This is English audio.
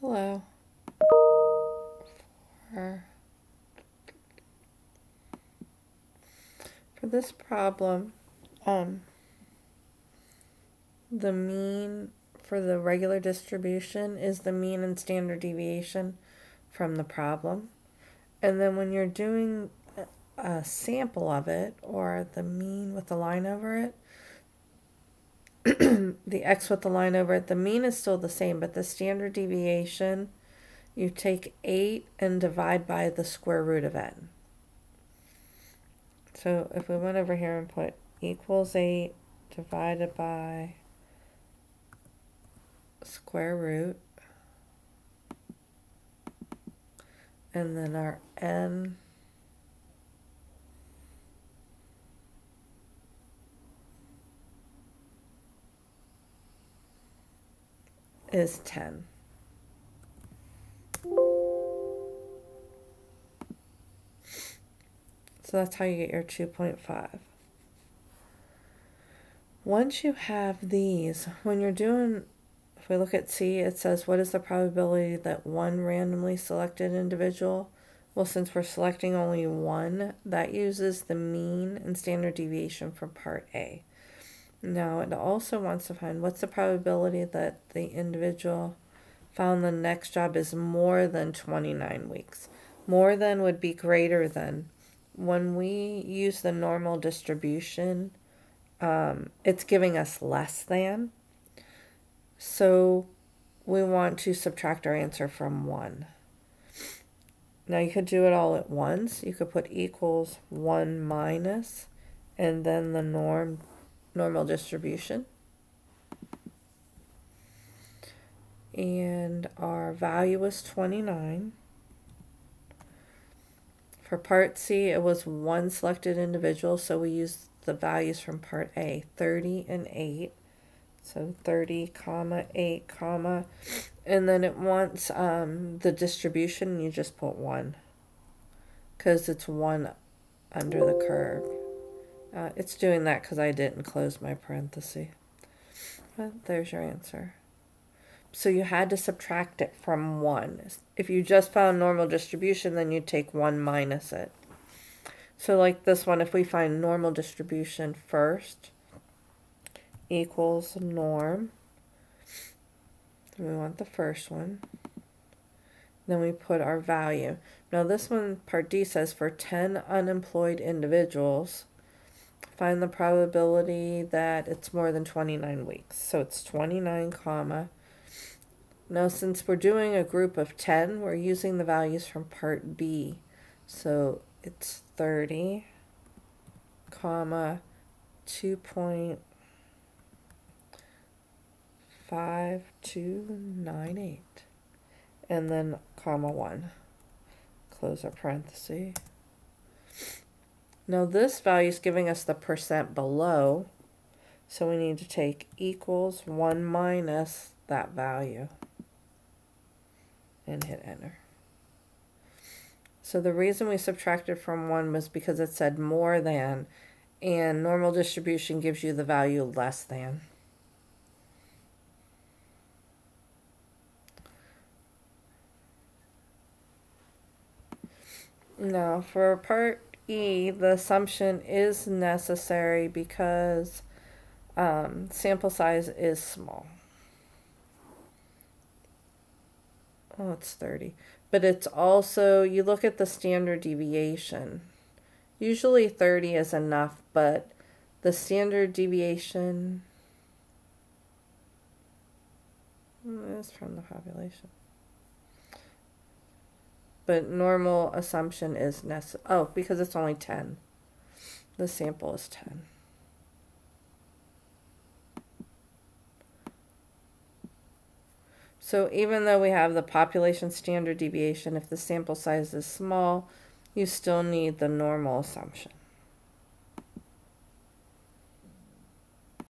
Hello. For this problem, the mean for the regular distribution is the mean and standard deviation from the problem. And then when you're doing a sample of it, or the mean with the line over it, the x with the line over it, the mean is still the same, but the standard deviation, you take 8 and divide by the square root of n. So if we went over here and put equals 8 divided by square root, and then our n is 10. So that's how you get your 2.5. Once you have these, when you're doing, if we look at C, it says, what is the probability that one randomly selected individual? Well, since we're selecting only one, that uses the mean and standard deviation from part A. Now, it also wants to find what's the probability that the individual found the next job is more than 29 weeks. More than would be greater than. When we use the normal distribution, it's giving us less than. So we want to subtract our answer from 1. Now you could do it all at once. You could put equals 1 minus, and then the normal distribution. And our value is 29. For part C, it was one selected individual, so we used the values from part A, 30 and 8. So 30, 8, and then it wants the distribution, you just put 1, because it's 1 under the curve. It's doing that because I didn't close my parenthesis. But there's your answer. So you had to subtract it from 1. If you just found normal distribution, then you'd take 1 minus it. So like this one, if we find normal distribution first, equals norm, then we want the first one. Then we put our value. Now this one, part D, says for 10 unemployed individuals, find the probability that it's more than 29 weeks. So it's 29, comma. Now since we're doing a group of 10, we're using the values from part B. So it's 30, comma, 2.5298, and then comma 1. Close our parenthesis. Now this value is giving us the percent below, so we need to take equals 1 minus that value and hit enter. So the reason we subtracted from 1 was because it said more than, and normal distribution gives you the value less than. Now for part E, the assumption is necessary because sample size is small. Oh, it's 30. But it's also, you look at the standard deviation. Usually 30 is enough, but the standard deviation is from the population. But normal assumption is necessary. Oh, because it's only 10. The sample is 10. So even though we have the population standard deviation, if the sample size is small, you still need the normal assumption.